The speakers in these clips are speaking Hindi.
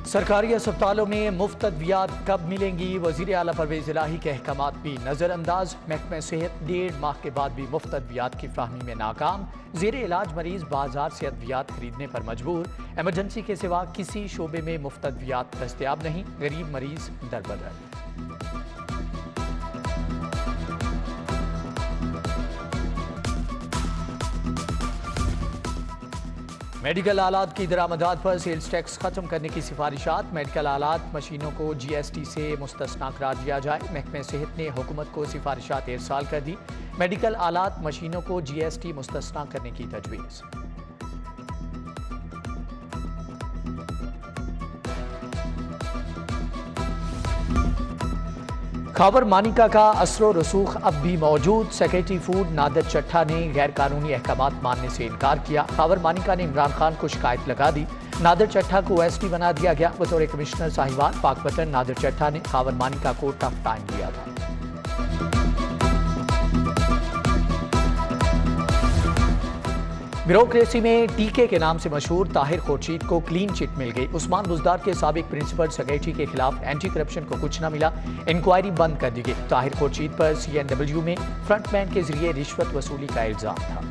सरकारी अस्पतालों में मुफ्त अद्वियात कब मिलेंगी? वज़ीर आला परवेज़ इलाही के अहकामात भी नज़रअंदाज। महकमा सेहत 1.5 माह के बाद भी मुफ्त अद्वियात की फ्राहमी में नाकाम। ज़ेर इलाज मरीज बाजार से अद्वियात खरीदने पर मजबूर। एमरजेंसी के सिवा किसी शोबे में मुफ्त अद्वियात दस्तयाब नहीं। गरीब मरीज दरबदर। मेडिकल आलात की दरामदात पर सेल्स टैक्स खत्म करने की सिफारिशात। मेडिकल आलात मशीनों को GST से मुस्तस्ना करार दिया जाए। महकमा सेहत ने हुकूमत को सिफारिशात इरसाल कर दी। मेडिकल आलात मशीनों को GST मुस्तस्ना करने की तजवीज़। खाबर मानिका का असरो रसूख अब भी मौजूद। सेक्रेटरी फूड नादर चट्ठा ने गैर कानूनी अहकामात मानने से इनकार किया। खाबर मानिका ने इमरान खान को शिकायत लगा दी। नादर चट्ठा को OSD बना दिया गया। बतौर कमिश्नर साहिवाल पाकपतन नादर चट्ठा ने खाबर मानिका को टफ टाइम दिया था। ब्यूरोक्रेसी में टीके के नाम से मशहूर ताहिर खुर्शीद को क्लीन चिट मिल गई। उस्मान बुजदार के साबिक प्रिंसिपल सेक्रेटरी के खिलाफ एंटी करप्शन को कुछ न मिला। इंक्वायरी बंद कर दी गई। ताहिर खुर्शीद पर CNW में फ्रंटमैन के जरिए रिश्वत वसूली का इल्जाम था।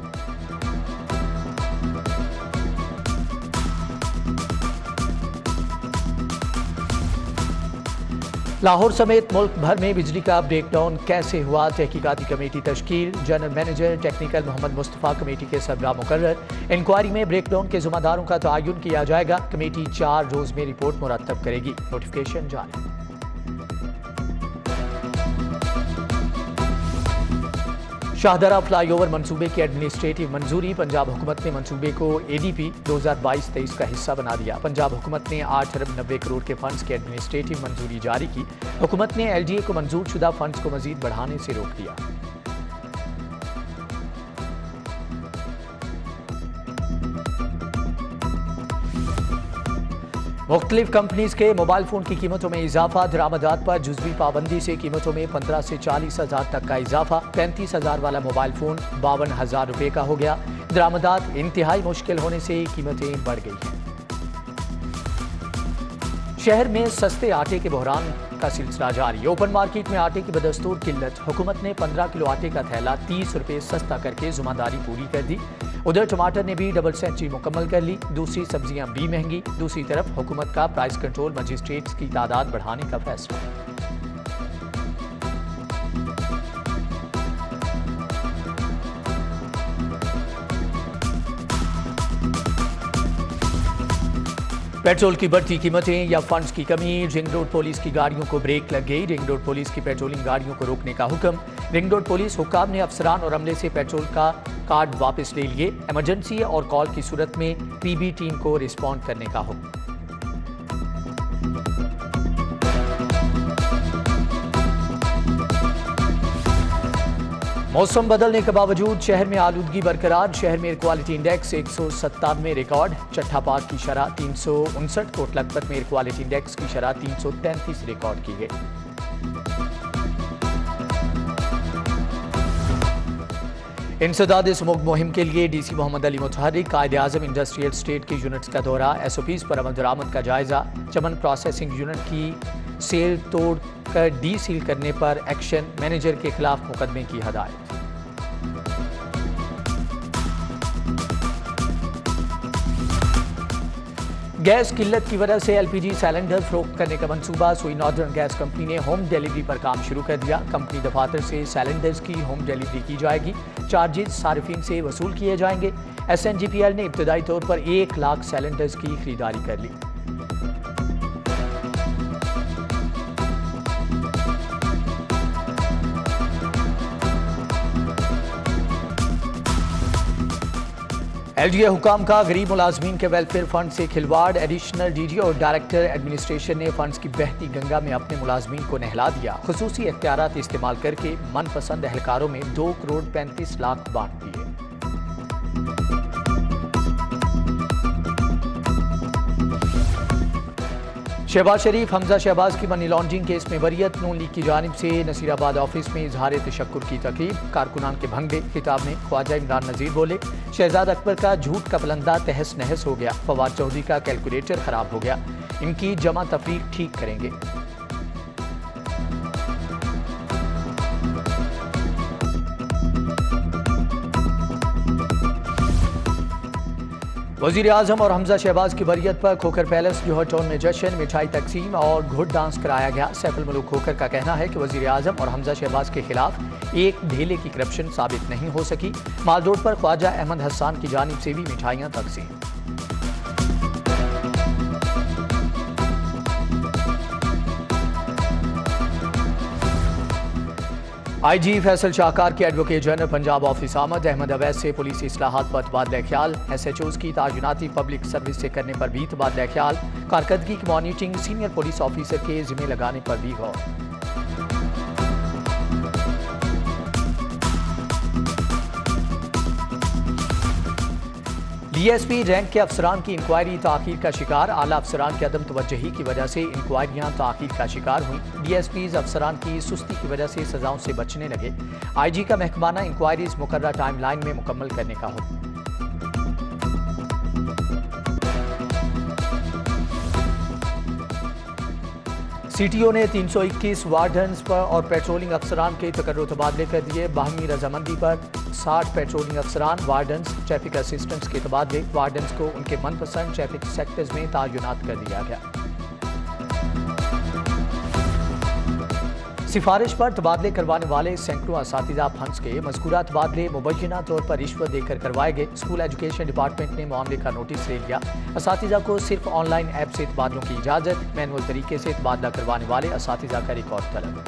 लाहौर समेत मुल्क भर में बिजली का ब्रेकडाउन कैसे हुआ? तहकीकाती कमेटी तश्कील। General manager technical Mohammad Mustafa committee के सरबराह मुकर्रर। इंक्वायरी में ब्रेकडाउन के जिम्मेदारों का तयन किया जाएगा। कमेटी 4 रोज में रिपोर्ट मुरतब करेगी। नोटिफिकेशन जारी। शाहदरा फ्लाईओवर मंसूबे की एडमिनिस्ट्रेटिव मंजूरी। पंजाब हुकूमत ने मंसूबे को ADP 2022-23 का हिस्सा बना दिया। पंजाब हुकूमत ने 8 अरब 90 करोड़ के फंड्स की एडमिनिस्ट्रेटिव मंजूरी जारी की। हुकूमत ने LDA को मंजूर शुदा फंड्स को मजीद बढ़ाने से रोक दिया। मुख्तलिफ कंपनीज के मोबाइल फोन की कीमतों में इजाफा। दरामदात पर जुज़वी पाबंदी से कीमतों में 15 से 40 हज़ार तक का इजाफा। 35 हज़ार वाला मोबाइल फोन 52,000 रुपये का हो गया। दरामदात इंतहाई मुश्किल होने से कीमतें बढ़ गई हैं। शहर में सस्ते आटे के बहरान का सिलसिला जारी। ओपन मार्केट में आटे की बदस्तूर किल्लत। हुकूमत ने 15 किलो आटे का थैला 30 रुपये सस्ता करके जुम्मेदारी पूरी कर दी। उधर टमाटर ने भी डबल सेंचुरी मुकम्मल कर ली। दूसरी सब्जियां भी महंगी। दूसरी तरफ हुकूमत का प्राइस कंट्रोल मजिस्ट्रेट्स की तादाद बढ़ाने का फैसला। पेट्रोल की बढ़ती कीमतें या फंड्स की कमी। रिंग रोड पुलिस की गाड़ियों को ब्रेक लग गई। रिंग रोड पुलिस की पेट्रोलिंग गाड़ियों को रोकने का हुक्म। रिंग रोड पुलिस हुक्काम ने अफसरान और अमले से पेट्रोल का कार्ड वापस ले लिए। इमरजेंसी और कॉल की सूरत में PB टीम को रिस्पॉन्ड करने का हुक्म। मौसम बदलने के बावजूद शहर में आलूदगी बरकरार। शहर में एयर क्वालिटी इंडेक्स 197 रिकॉर्ड। चट्ठा पाक की शरह 359। कोट लखपत में एयर क्वालिटी इंडेक्स की शरह 333 रिकॉर्ड की गई। इंसदाद स्मोक मुहिम के लिए DC मोहम्मद अली मुतहर्रिक। कायद-ए-आज़म इंडस्ट्रियल स्टेट की यूनिट्स का दौरा। SOPs पर अमल दरामद का जायजा। चमन प्रोसेसिंग यूनिट की सेल तोड़ कर डीसील करने पर एक्शन। मैनेजर के खिलाफ मुकदमे की हदायत। गैस किल्लत की वजह से LPG सिलेंडर फरोख्त करने का मंसूबा। सुई नॉर्दर्न गैस कंपनी ने होम डिलीवरी पर काम शुरू कर दिया। कंपनी दफातर से सिलेंडर्स की होम डिलीवरी की जाएगी। चार्जेस सार्फिन से वसूल किए जाएंगे। SNGPL ने इब्तदाई तौर पर 1 लाख सिलेंडर्स की खरीदारी कर ली। LDA हुकाम का गरीब मुलाजमीन के वेलफेयर फंड से खिलवाड़। एडिशनल DG और डायरेक्टर एडमिनिस्ट्रेशन ने फंड्स की बहती गंगा में अपने मुलाजमीन को नहला दिया। खुसूसी इख्तियारात इस्तेमाल करके मनपसंद एहलकारों में 2 करोड़ 35 लाख बांट दिए। शहबाज शरीफ हमजा शहबाज की मनी लॉन्ड्रिंग केस में वरीयत। नून लीग की जानिब से नसीराबाद ऑफिस में इजहार तशक्कुर की तकरीब। कारकुनान के भंगड़े खिताब में ख्वाजा इमरान नजीर बोले, शहजाद अकबर का झूठ का पलंदा तहस नहस हो गया। फवाद चौधरी का कैलकुलेटर खराब हो गया। इनकी जमा तफरीक ठीक करेंगे। वज़ीर आज़म और हमजा शहबाज की बरियत पर खोखर पैलेस जौहर टाउन में जश्न, मिठाई तकसीम और घुड़ डांस कराया गया। सैफुल मुल्क खोखर का कहना है कि वज़ीर आज़म और हमजा शहबाज के खिलाफ एक ढेले की करप्शन साबित नहीं हो सकी। माल रोड पर ख्वाजा अहमद हसन की जानिब से भी मिठाइयाँ तकसीम। IG फैसल शाहकार के एडवोकेट जनरल पंजाब ऑफिस आमद। अहमद अवैस से पुलिस इस्लाहात पर तबादला ख्याल। SHOs की तायुनाती पब्लिक सर्विस से करने पर भी तबादला ख्याल। कारकर्दगी की मॉनिटरिंग सीनियर पुलिस ऑफिसर के जिम्मे लगाने पर भी गौर। DSP रैंक के अफसरान की इंक्वायरी ताखीर का शिकार। आला अफसरान की अदम तवज्जुही की वजह से इंक्वायरियां ताखीर का शिकार हुई। DSPs अफसरान की सुस्ती की वजह से सजाओं से बचने लगे। IG का महकमाना इंक्वायरीज मुकर्रर टाइम लाइन में मुकम्मल करने का हुक्म। CTO ने 321 वार्डन्स पर और पेट्रोलिंग अफसरान के तकर्रुर तबादले कर दिए। बाहमी रजामंदी पर 60 पेट्रोलिंग अफसरान, वार्डन्स, ट्रैफिक असिस्टेंट्स के तबादले। वार्डन्स को उनके मनपसंद ट्रैफिक सेक्टर्स में तैनात कर दिया गया। सिफारिश पर तबादले करवाने वाले सैकड़ों असातिज़ा फंड्स के मज़कूरा तबादले मुबैना तौर पर रिश्वत देकर करवाए गए। स्कूल एजुकेशन डिपार्टमेंट ने मामले का नोटिस ले लिया। असातिज़ा को सिर्फ ऑनलाइन ऐप से तबादलों की इजाज़त। मैनुअल तरीके से तबादला करवाने वाले असातिज़ा का रिकॉर्ड तलब।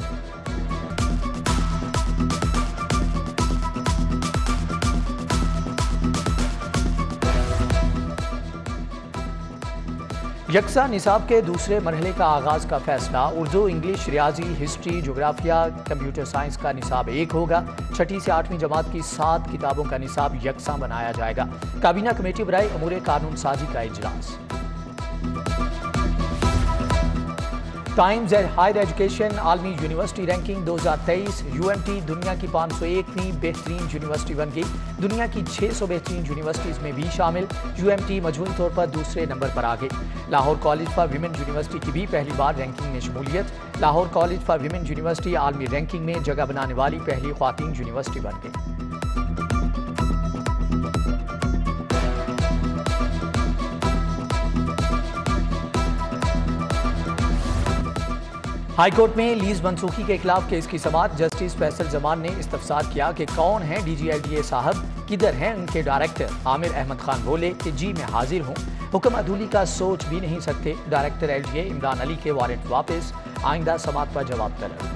यकसा निसाब के दूसरे मरहले का आगाज का फैसला। उर्दू, इंग्लिश, रियाजी, हिस्ट्री, जोग्राफिया, कंप्यूटर साइंस का निसाब एक होगा। छठी से 8वीं जमात की 7 किताबों का निसाब यकसा बनाया जाएगा। काबीना कमेटी बराए अमूर कानून साजी का इजलास। टाइम्स एंड हायर एजुकेशन आलमी यूनिवर्सिटी रैंकिंग 2023। UMT दुनिया की 501वीं बेहतरीन यूनिवर्सिटी बन गई। दुनिया की 600 बेहतरीन यूनिवर्सिटीज़ में भी शामिल। UMT मजमूई तौर पर दूसरे नंबर पर आ गई। Lahore college for women university की भी पहली बार रैंकिंग में शमूलियत। Lahore college for women university आलमी रैंकिंग में जगह बनाने वाली पहली ख्वातीन यूनिवर्सिटी बन गई। हाईकोर्ट में लीज मनसूखी के खिलाफ केस की समाअत। जस्टिस फैसल जमान ने इस्तफसार किया कि कौन हैं DGLDA साहब, किधर हैं उनके डायरेक्टर। आमिर अहमद खान बोले कि जी मैं हाजिर हूँ, हुक्म अदूली का सोच भी नहीं सकते। डायरेक्टर LGA इमरान अली के वारंट वापस। आइंदा समाअत पर जवाब तलब।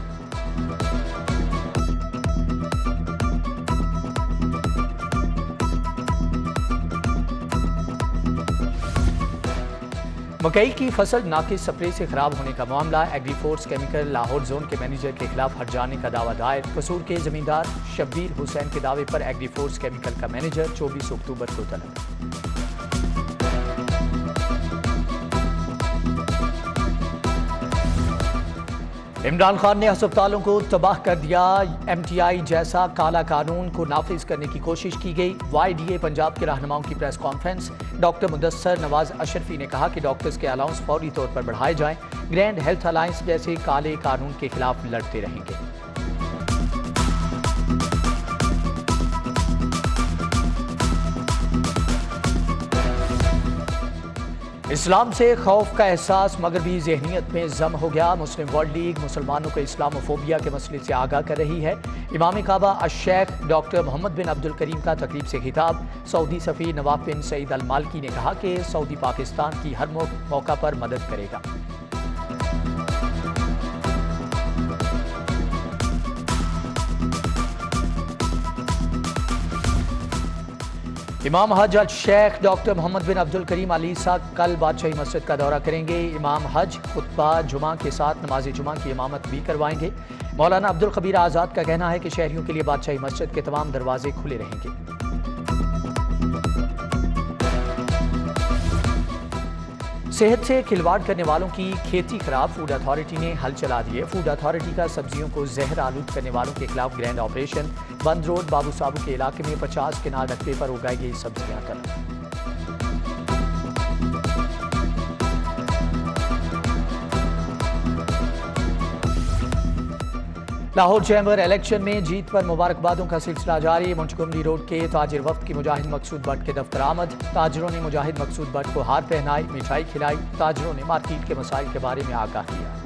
मकई की फसल नाकिस स्प्रे से खराब होने का मामला। एग्रीफोर्स केमिकल लाहौर जोन के मैनेजर के खिलाफ हट जाने का दावा दायर। कसूर के जमींदार शब्बीर हुसैन के दावे पर एग्रीफोर्स केमिकल का मैनेजर 24 अक्टूबर को तलब। इमरान खान ने अस्पतालों को तबाह कर दिया। MTI जैसा काला कानून को नाफिज करने की कोशिश की गई। YDA पंजाब के रहनुमाओं की press conference. Doctor Mudassar Nawaz Ashrafi ने कहा कि डॉक्टर्स के अलाउंस फौरी तौर पर बढ़ाए जाएं। ग्रैंड हेल्थ अलायंस जैसे काले कानून के खिलाफ लड़ते रहेंगे। इस्लाम से खौफ का एहसास मगरबी ज़हनियत में जम हो गया। मुस्लिम वर्ल्ड लीग मुसलमानों को इस्लामोफोबिया के मसले से आगाह कर रही है। इमाम काबा अश-शेख डॉक्टर मोहम्मद बिन अब्दुल करीम का तकरीब से खिताब। सऊदी सफ़ीर नवाफ बिन सईद अल मालकी ने कहा कि सऊदी पाकिस्तान की हर मौका पर मदद करेगा। इमाम हज अल शेख डॉक्टर मोहम्मद बिन अब्दुल करीम अली साहब कल बादशाही मस्जिद का दौरा करेंगे। इमाम हज खुतबा जुमा के साथ नमाज जुमा की इमामत भी करवाएंगे। मौलाना अब्दुल खबीर आज़ाद का कहना है कि शहरियों के लिए बादशाही मस्जिद के तमाम दरवाजे खुले रहेंगे। सेहत से खिलवाड़ करने वालों की खेती खराब। फूड अथॉरिटी ने हल चला दिए। फूड अथॉरिटी का सब्जियों को जहर आलूद करने वालों के खिलाफ ग्रैंड ऑपरेशन। बंद रोड बाबू साबू के इलाके में 50 किनाल रकबे पर उगाई गई सब्जियां तलब। लाहौर चैम्बर इलेक्शन में जीत पर मुबारकबादों का सिलसिला जारी। मुंशकुमली रोड के ताजिर वफ्द की मुजाहिद मकसूद भट्ट के दफ्तर आमद। ताजरों ने मुजाहिद मकसूद भट्ट को हार पहनाई, मिठाई खिलाई। ताजरों ने मार्केट के मसाइल के बारे में आगाह किया।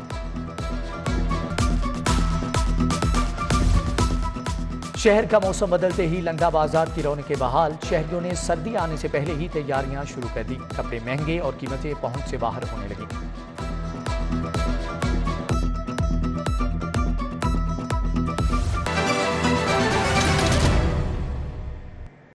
शहर का मौसम बदलते ही लंगा बाजार की रौनकें बहाल। शहरियों ने सर्दी आने से पहले ही तैयारियां शुरू कर दी। कपड़े महंगे और कीमतें पहुंच से बाहर होने लगी।